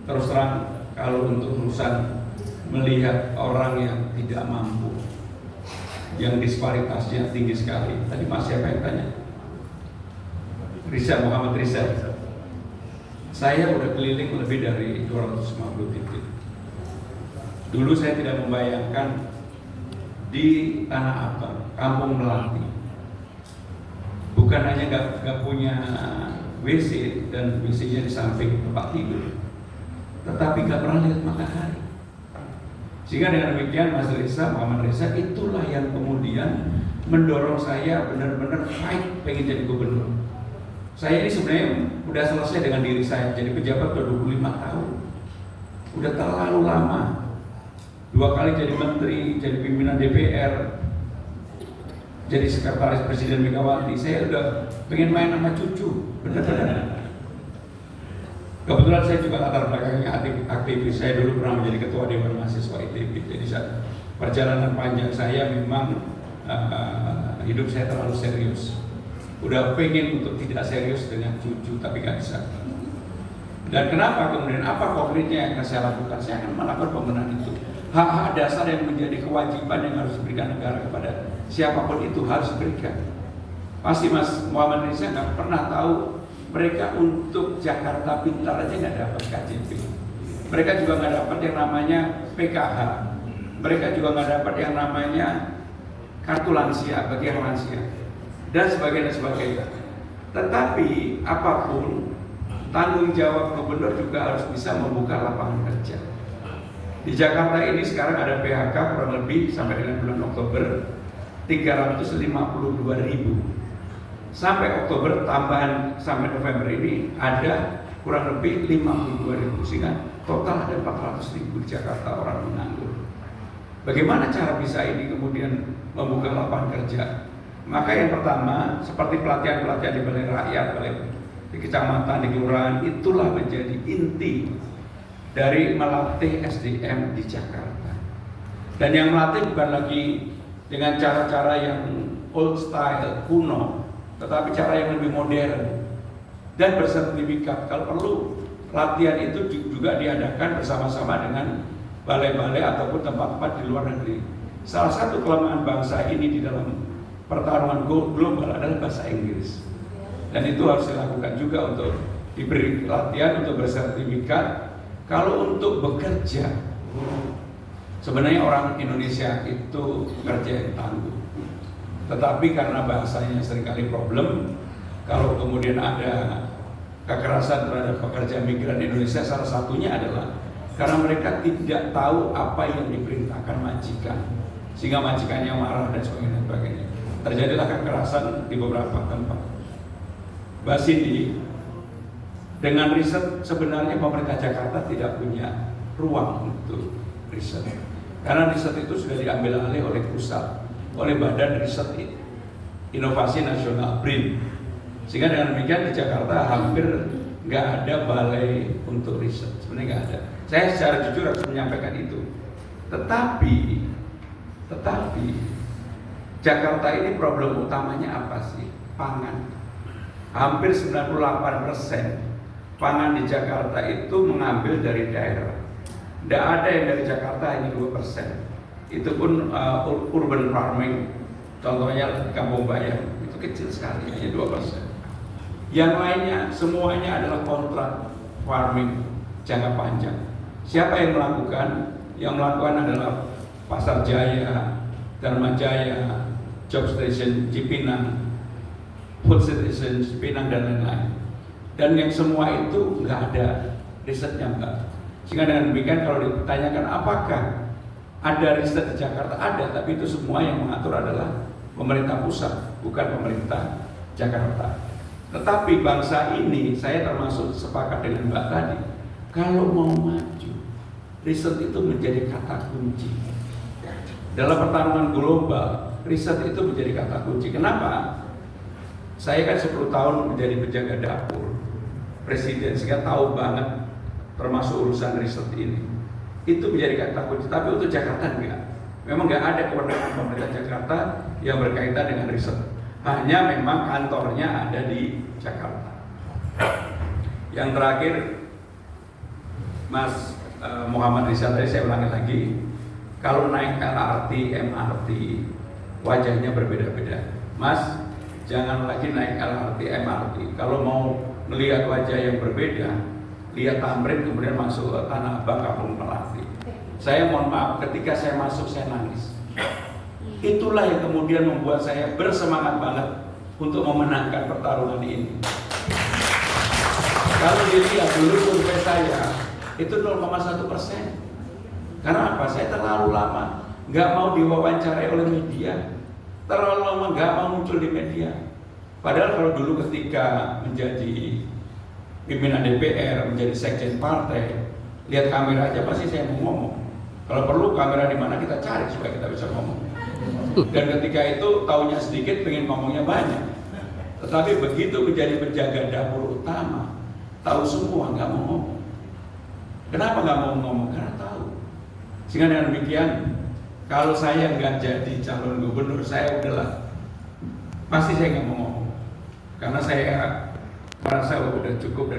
terus terang kalau untuk urusan melihat orang yang tidak mampu, yang disparitasnya tinggi sekali. Tadi Mas siapa yang tanya? Muhammad Riza. Saya udah keliling lebih dari 250 titik. Dulu saya tidak membayangkan di Tanah Abang, Kampung Melati, bukan hanya nggak punya WC dan WC-nya di samping tempat tidur, tetapi nggak pernah lihat matahari. Sehingga dengan demikian Mas Reza, Muhammad Reza, itulah yang kemudian mendorong saya benar-benar fight pengen jadi gubernur. Saya ini sebenarnya udah selesai dengan diri saya, jadi pejabat udah 25 tahun, udah terlalu lama. 2 kali jadi menteri, jadi pimpinan DPR, jadi sekretaris Presiden Megawati. Saya udah pengen main sama cucu, benar-benar. Kebetulan saya juga latar belakangnya aktivis. Saya dulu pernah menjadi ketua Dewan Mahasiswa ITB. Jadi perjalanan panjang saya memang hidup saya terlalu serius. udah pengen untuk tidak serius dengan cucu tapi nggak bisa. Dan kenapa kemudian apa konkretnya yang akan saya lakukan? Saya akan melakukan pembenahan itu. Hak-hak dasar yang menjadi kewajiban yang harus diberikan negara kepada siapapun itu harus diberikan. Pasti Mas Muhammad Rizal nggak pernah tahu mereka untuk Jakarta Pintar aja nggak dapat KJP. Mereka juga nggak dapat yang namanya PKH. Mereka juga nggak dapat yang namanya kartu lansia bagi yang lansia dan sebagainya. Tetapi apapun tanggung jawab gubernur juga harus bisa membuka lapangan kerja. Di Jakarta ini sekarang ada PHK kurang lebih sampai dengan bulan Oktober 352.000. Sampai Oktober tambahan sampai November ini ada kurang lebih 52.000, sehingga total ada 400.000 di Jakarta orang menganggur. Bagaimana cara bisa ini kemudian membuka lapangan kerja? Maka yang pertama seperti pelatihan-pelatihan di balai rakyat, balai di kecamatan, di kelurahan, itulah menjadi inti dari melatih SDM di Jakarta. Dan yang melatih bukan lagi dengan cara-cara yang old style, kuno, tetapi cara yang lebih modern dan bersertifikat. Kalau perlu latihan itu juga diadakan bersama-sama dengan balai-balai ataupun tempat-tempat di luar negeri. Salah satu kelemahan bangsa ini di dalam pertarungan global adalah bahasa Inggris. Dan itu harus dilakukan juga untuk diberi latihan untuk bersertifikat. Kalau untuk bekerja, sebenarnya orang Indonesia itu bekerja yang tangguh. Tetapi karena bahasanya seringkali problem, kalau kemudian ada kekerasan terhadap pekerja migran Indonesia, salah satunya adalah karena mereka tidak tahu apa yang diperintahkan majikan, sehingga majikannya marah dan sebagainya. Terjadilah kekerasan di beberapa tempat. Mbak Cindy, dengan riset sebenarnya pemerintah Jakarta tidak punya ruang untuk riset, karena riset itu sudah diambil alih oleh pusat, oleh Badan Riset Inovasi Nasional (BRIN). Sehingga dengan demikian di Jakarta hampir nggak ada balai untuk riset, sebenarnya nggak ada. Saya secara jujur harus menyampaikan itu. Tetapi Jakarta ini problem utamanya apa sih? Pangan. Hampir 98% pangan di Jakarta itu mengambil dari daerah. Tidak ada yang dari Jakarta, hanya 2%. Itu pun urban farming, contohnya di Kampung Bayam, itu kecil sekali, hanya 2%. Yang lainnya semuanya adalah kontrak farming jangka panjang. Siapa yang melakukan? Yang melakukan adalah Pasar Jaya, Dharma Jaya, Job Station Cipinang, Food Station Cipinang, dan lain-lain. Dan yang semua itu nggak ada risetnya, Mbak. Sehingga dengan demikian kalau ditanyakan apakah ada riset di Jakarta, ada, tapi itu semua yang mengatur adalah pemerintah pusat, bukan pemerintah Jakarta. Tetapi bangsa ini, saya termasuk sepakat dengan Mbak tadi, kalau mau maju, riset itu menjadi kata kunci. Dalam pertarungan global, riset itu menjadi kata kunci. Kenapa? Saya kan 10 tahun menjadi penjaga dapur presiden, sehingga tahu banget termasuk urusan riset ini. Itu menjadi kata kunci, tapi untuk Jakarta enggak. Memang enggak ada kewenangan pemerintah Jakarta yang berkaitan dengan riset. Hanya memang kantornya ada di Jakarta. Yang terakhir, Mas Muhammad Rizal tadi saya ulangi lagi, kalau naik LRT, MRT, wajahnya berbeda-beda. Mas, jangan lagi naik LRT, MRT. Kalau mau melihat wajah yang berbeda, lihat Tamrin kemudian masuk ke Tanah Abang, Kampung Melati. Saya mohon maaf, ketika saya masuk saya nangis. Itulah yang kemudian membuat saya bersemangat banget untuk memenangkan pertarungan ini. Kalau dilihat dulu survei saya itu 0,1%. Karena apa? Saya terlalu lama nggak mau diwawancarai oleh media, terlalu lama nggak mau muncul di media. Padahal kalau dulu ketika menjadi pimpinan DPR, menjadi sekjen partai, lihat kamera aja pasti saya mau ngomong. Kalau perlu kamera di mana kita cari supaya kita bisa ngomong. Dan ketika itu taunya sedikit, pengen ngomongnya banyak. Tetapi begitu menjadi penjaga dapur utama, tahu semua, nggak mau ngomong. Kenapa nggak mau ngomong? Karena tahu. Sehingga dengan demikian, kalau saya nggak jadi calon gubernur, saya udahlah, pasti saya nggak mau ngomong. karena saya merasa udah cukup.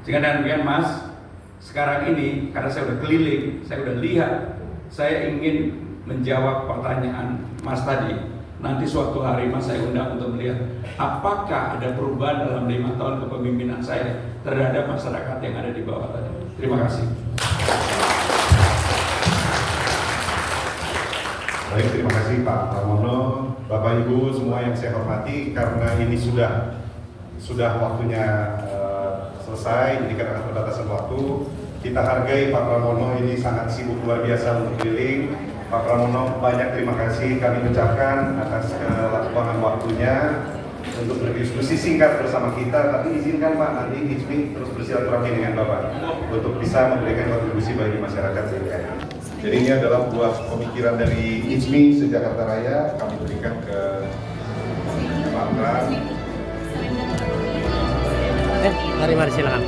Sehingga dengan demikian Mas, sekarang ini karena saya udah keliling, saya udah lihat, saya ingin menjawab pertanyaan Mas tadi. Nanti suatu hari Mas saya undang untuk melihat apakah ada perubahan dalam 5 tahun kepemimpinan saya terhadap masyarakat yang ada di bawah tadi. Terima kasih. Baik, terima kasih Pak Pramono, Bapak Ibu semua yang saya hormati, karena ini sudah waktunya selesai, jadi karena keterbatasan waktu, kita hargai Pak Pramono ini sangat sibuk luar biasa untuk keliling. Pak Pramono, banyak terima kasih kami ucapkan atas kelapangan waktunya untuk berdiskusi singkat bersama kita. Tapi izinkan Pak, nanti ICMI terus bersilaturahmi dengan Bapak untuk bisa memberikan kontribusi bagi masyarakat DKI. Jadi ini adalah buah pemikiran dari ICMI se-Jakarta Raya, kami berikan ke Pak Pram. Mari silakan.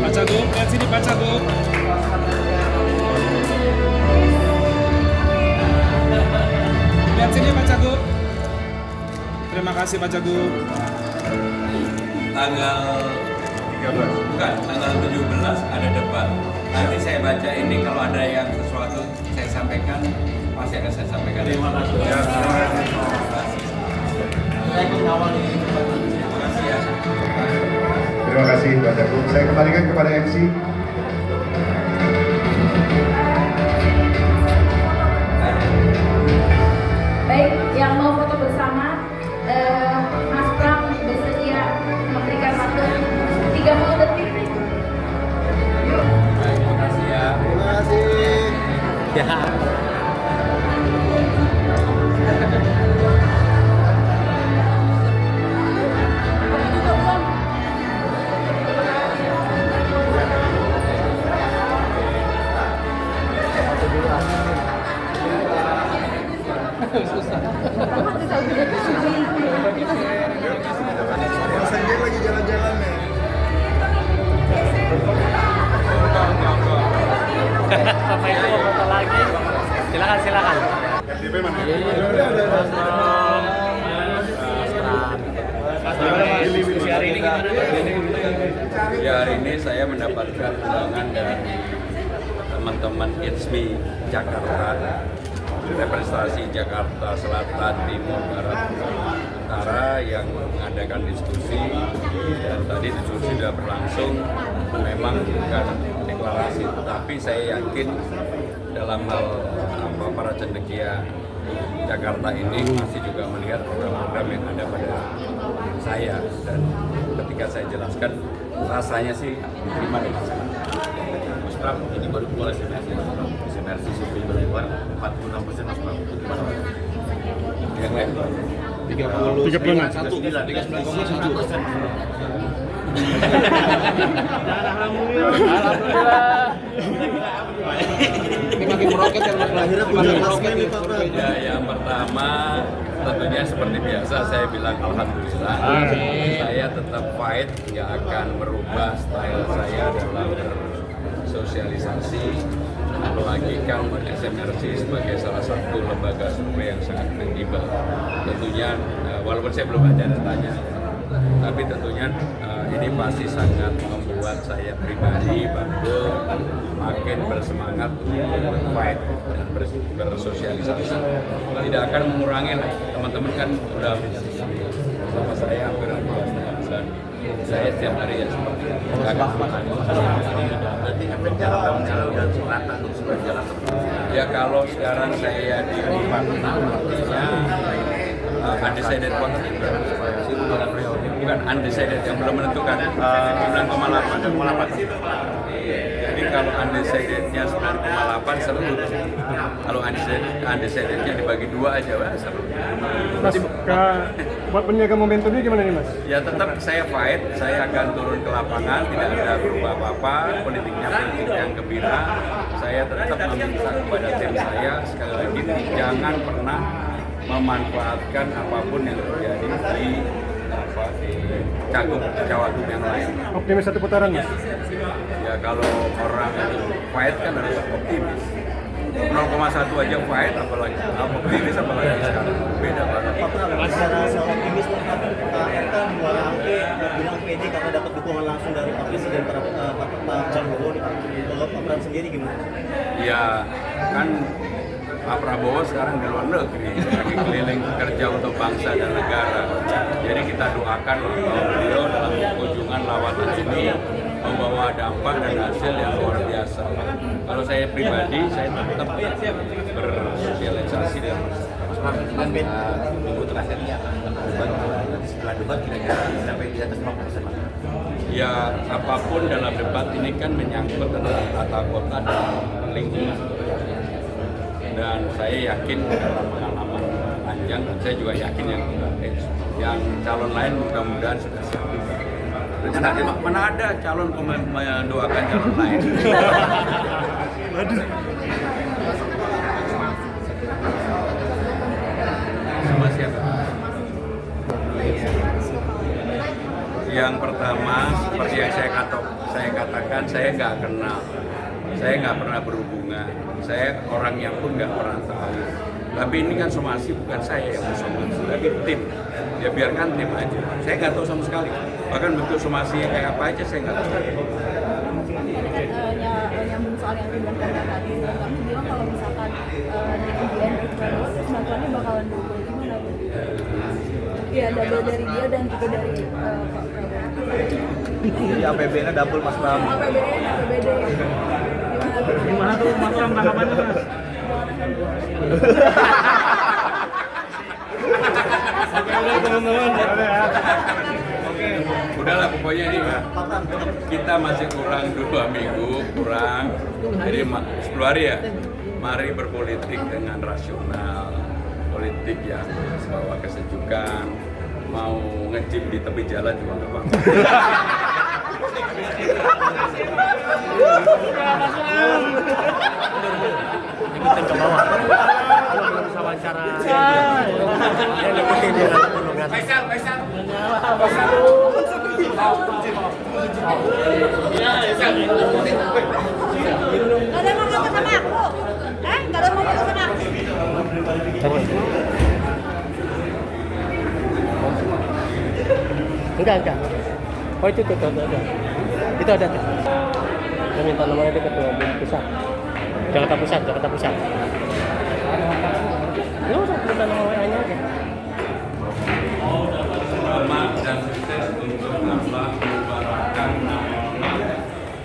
Pak Cagup, lihat sini Pak Cagup. Lihat sini Pak Cagup. Terima kasih Pak Cagup. Tanggal 13, bukan, tanggal 17 ada debat. Nanti saya baca ini, kalau ada yang sesuatu saya sampaikan, pasti akan saya sampaikan. Terima kasih. Saya ikut ngawal ini. Terima kasih ya. Terima kasih Pak Cagup. Saya kembalikan kepada MC. Baik, yang mau foto bersama, Mas Pram bersedia memberikan waktu 30 detik. Baik, terima kasih ya. Terima kasih. Ya. Lagi jalan-jalan nih. Apa itu mau foto lagi? Silakan. RDP mana? Ya, hari ini saya mendapatkan undangan dari teman-teman ITSMI Jakarta, representasi Jakarta Selatan, Timur, Barat, Utara yang mengadakan diskusi, dan tadi diskusi sudah berlangsung. Memang bukan deklarasi, tapi saya yakin dalam hal para cendekia Jakarta ini masih juga melihat program-program yang ada pada saya, dan ketika saya jelaskan rasanya sih terima dengan senang. Mas Pram, ini baru mulai SMRC survei baru keluar 46% Mas Pram. Gimana Mas? Yang lain 39,1%. Alhamdulillah. Ini makin meroket kan Mas, lahirnya makin meroket nih Pak Pram. Ya, yang pertama tentunya seperti biasa saya bilang alhamdulillah. Saya tetap fight, nggak akan merubah style saya dalam bersosialisasi, apalagi kan SMRC sebagai salah satu lembaga survei yang sangat kredibel. Tentunya walaupun saya belum baca datanya, tapi tentunya ini pasti sangat membuat saya pribadi makin bersemangat untuk fight dan bersosialisasi. Tidak akan mengurangi lah, teman-teman kan udah sama saya hampir 2,5 bulan. Saya setiap hari ya seperti itu. Berarti efeknya jalan dan selatan supaya jalan seperti ini. Ya kalau sekarang saya di Unpad, artinya undecided voter bukan undecided, yang belum menentukan 9,8. Jadi kalau undecidednya 9,8 seru. Kalau undecidednya dibagi 2 aja, seru. Mas, buat menjaga momentumnya gimana nih Mas? Ya tetap saya fight, saya akan turun ke lapangan, tidak ada berubah apa-apa, politiknya politik yang gembira. Saya tetap meminta kepada tim saya, sekali lagi jangan pernah memanfaatkan apapun yang terjadi di cawagup yang lain. Optimis satu putaran Mas? Ya kalau orang fight kan harus optimis. 0,1 aja fight, apalagi optimis apalagi sekarang beda banget. Secara soal optimis Pak RK juara angke bilang PD karena dapat dukungan langsung dari Pak Presiden Pak Prabowo nih Pak. Kalau Pak Pram sendiri gimana? Ya kan Pak Prabowo sekarang di luar negeri, lagi keliling kerja untuk bangsa dan negara. Jadi kita doakan bahwa beliau dalam kunjungan lawatan ini membawa dampak dan hasil yang luar biasa. Kalau saya pribadi, saya tetap bersosialisasi dengan masyarakat. Minggu terakhir ini akan setelah debat kira-kira sampai di atas 50%. Ya apapun dalam debat ini kan menyangkut tentang tata kota dan lingkungan. Dan saya yakin karena pengalaman panjang, dan saya juga yakin yang calon lain mudah-mudahan sudah siap. Mana ada calon mendoakan calon lain. Sama siapa? Yang pertama, seperti yang saya katakan, saya nggak kenal. Saya nggak pernah berhubungan. Saya orang yang pun nggak pernah tahu. Tapi ini kan somasi bukan saya yang somasi, tapi tim. Ya biarkan tim aja. Saya nggak tahu sama sekali. Bahkan bentuk somasi kayak apa aja saya nggak tahu. Nyambung soal yang dibilang tadi, kami bilang kalau misalkan di kemudian itu terus bantuannya bakalan double gimana Bu? Iya double dari dia dan juga dari Pak Prabowo. Jadi APBN-nya double Mas Pram. APBD. Gimana tuh Mas Pram tanggapannya Mas? Oke teman-teman. Udahlah pokoknya ini kita masih kurang 2 minggu, jadi 10 hari ya. Mari berpolitik dengan rasional, politik yang bawa kesejukan. Mau nge-gym di tepi jalan juga nggak apa-apa. Ikutin ke bawah. Belum bisa wawancara. Ya ikutin dia golongan. Faisal. Gak ada mau ngomong sama aku? Gak ada mau ngomong sama aku? Enggak. Oh itu ada. Itu ada tuh. Saya minta nomornya dia ketua pusat. Jakarta Pusat. Ya usah minta nomor WA-nya aja. Selamat dan sukses untuk nambah membarakan nama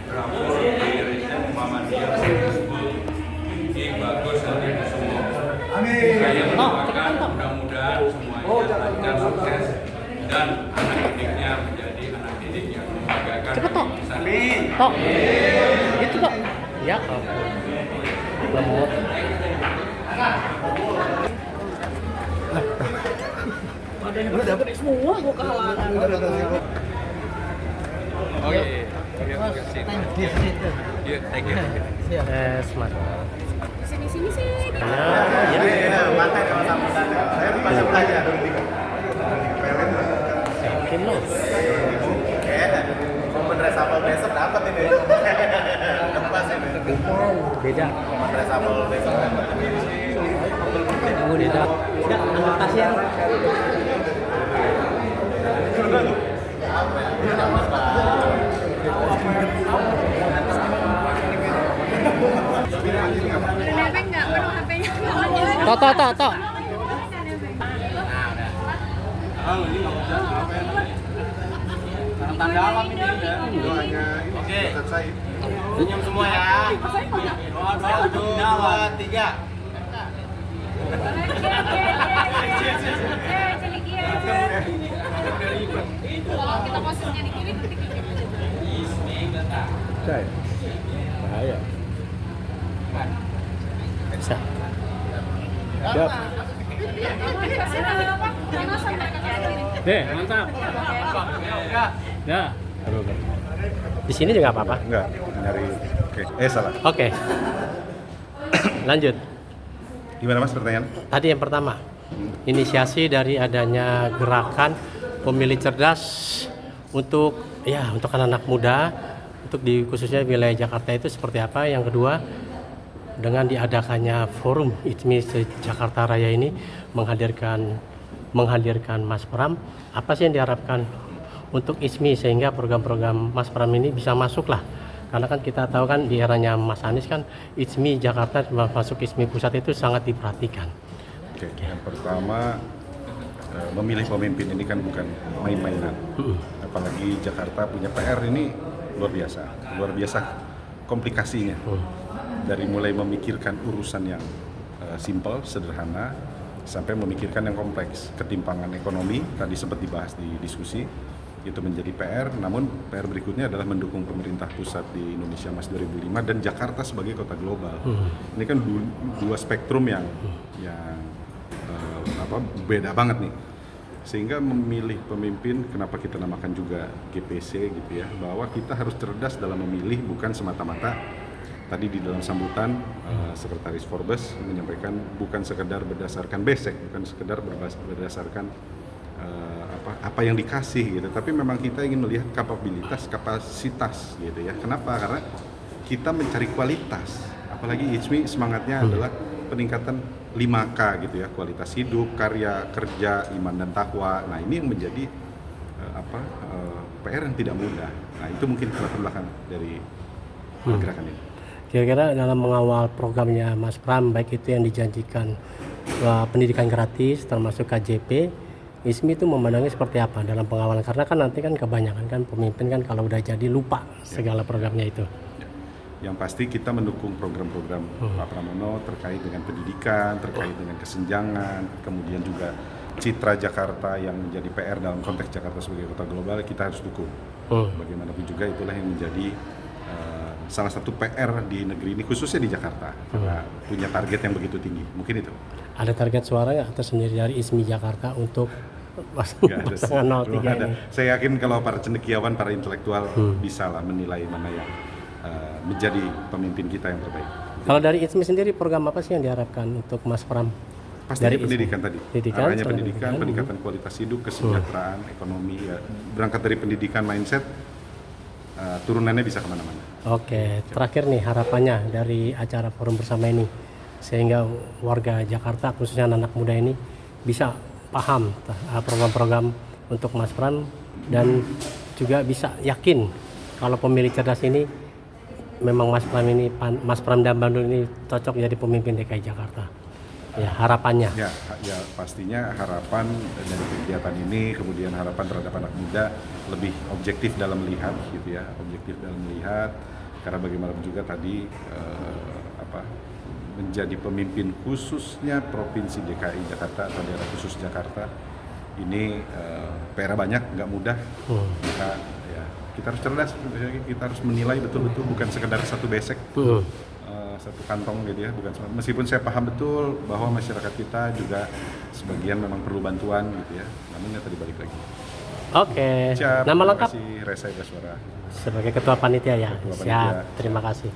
rapor di Resen Muhammadiyah tersebut. Ini bagus dari semua. Saya mendoakan mudah-mudahan semuanya lancar sukses dan anak didiknya menjadi anak didik yang membanggakan. Cepet Tok. Amin. Tok. Itu Tok. Ya ampun. Lemot. Udah dapet semua gua kehalangan. Oke. Yuk, thank you. Smart. Sini sih. Ya. Mantan sama saya dipasang aja. Yakin lo. Momen resapel besok dapat ini. Tempas ini. Bukan, beda. Momen resapel besok dapat. Beda. Enggak, anggap kasihan. Nebeng nggak? Penuh HP-nya. Tok. Tanda alam ini ya. Doanya oke. Selesai. Senyum semua ya. Doa 2, 3. Kalau kita posisinya di kiri, nanti kiri. Bahaya. Bisa. Siap. Deh, mantap. Ya. Di sini juga apa-apa? Enggak, nyari. Oke. Salah. Oke. Lanjut. Gimana Mas pertanyaan? Tadi yang pertama, inisiasi dari adanya gerakan pemilih cerdas untuk anak-anak muda, untuk di khususnya wilayah Jakarta itu seperti apa? Yang kedua, dengan diadakannya forum ITMI Jakarta Raya ini menghadirkan Mas Pram, apa sih yang diharapkan untuk ISMI sehingga program-program Mas Pram ini bisa masuk lah? Karena kan kita tahu kan di eranya Mas Anies kan ISMI Jakarta masuk ISMI pusat itu sangat diperhatikan. Oke, yang pertama memilih pemimpin ini kan bukan main-mainan. Apalagi Jakarta punya PR ini luar biasa komplikasinya. Dari mulai memikirkan urusan yang simpel, sederhana, sampai memikirkan yang kompleks. Ketimpangan ekonomi tadi sempat dibahas di diskusi, itu menjadi PR. Namun PR berikutnya adalah mendukung pemerintah pusat di Indonesia Emas 2005 dan Jakarta sebagai kota global. Ini kan dua spektrum yang beda banget nih. Sehingga memilih pemimpin, kenapa kita namakan juga GPC gitu ya, bahwa kita harus cerdas dalam memilih, bukan semata-mata tadi di dalam sambutan Sekretaris Forbes menyampaikan bukan sekedar berdasarkan basic, bukan sekedar berdasarkan apa yang dikasih gitu, tapi memang kita ingin melihat kapasitas gitu ya. Kenapa? Karena kita mencari kualitas, apalagi ISMI semangatnya adalah peningkatan 5K gitu ya, kualitas hidup, karya, kerja, iman dan takwa. Nah ini yang menjadi PR yang tidak mudah. Nah itu mungkin latar belakang dari gerakan ini. Kira-kira dalam mengawal programnya Mas Pram, baik itu yang dijanjikan pendidikan gratis termasuk KJP, ISMI itu memandangnya seperti apa dalam pengawalan? Karena kan nanti kan kebanyakan kan pemimpin kan kalau udah jadi lupa segala programnya itu. Yang pasti kita mendukung program-program Pak Pramono terkait dengan pendidikan, terkait dengan kesenjangan, kemudian juga citra Jakarta yang menjadi PR dalam konteks Jakarta sebagai kota global, kita harus dukung. Bagaimanapun juga itulah yang menjadi salah satu PR di negeri ini, khususnya di Jakarta, karena punya target yang begitu tinggi. Mungkin itu. Ada target suara nggak atau sendiri dari ISMI Jakarta untuk pasangan 03 ini? Saya yakin kalau para cendekiawan, para intelektual bisa lah menilai mana yang menjadi pemimpin kita yang terbaik. Kalau dari ISMI sendiri program apa sih yang diharapkan untuk Mas Pram? Pasti dari pendidikan tadi. Arahnya pendidikan, pendidikan, peningkatan kualitas hidup, kesejahteraan, ekonomi. Ya. Berangkat dari pendidikan, mindset, turunannya bisa kemana-mana. Oke, terakhir nih harapannya dari acara forum bersama ini sehingga warga Jakarta khususnya anak muda ini bisa paham program-program untuk Mas Pram dan juga bisa yakin kalau pemilih cerdas ini memang Mas Pram dan Bandul ini cocok jadi pemimpin DKI Jakarta. Ya, harapannya. Ya pastinya harapan dari kegiatan ini, kemudian harapan terhadap anak muda lebih objektif dalam melihat gitu ya, karena bagaimanapun juga tadi menjadi pemimpin khususnya Provinsi DKI Jakarta atau daerah khusus Jakarta ini PR banyak, nggak mudah. Kita harus cerdas, kita harus menilai betul-betul, bukan sekedar satu besek, satu kantong gitu ya, bukan. Meskipun saya paham betul bahwa masyarakat kita juga sebagian memang perlu bantuan gitu ya, namun ya tadi balik lagi. Oke. Siap, Nama lengkap? Terima kasih, Reza Ibrahim Suara. Sebagai Ketua Panitia ya. Ketua Panitia. Siap, terima kasih.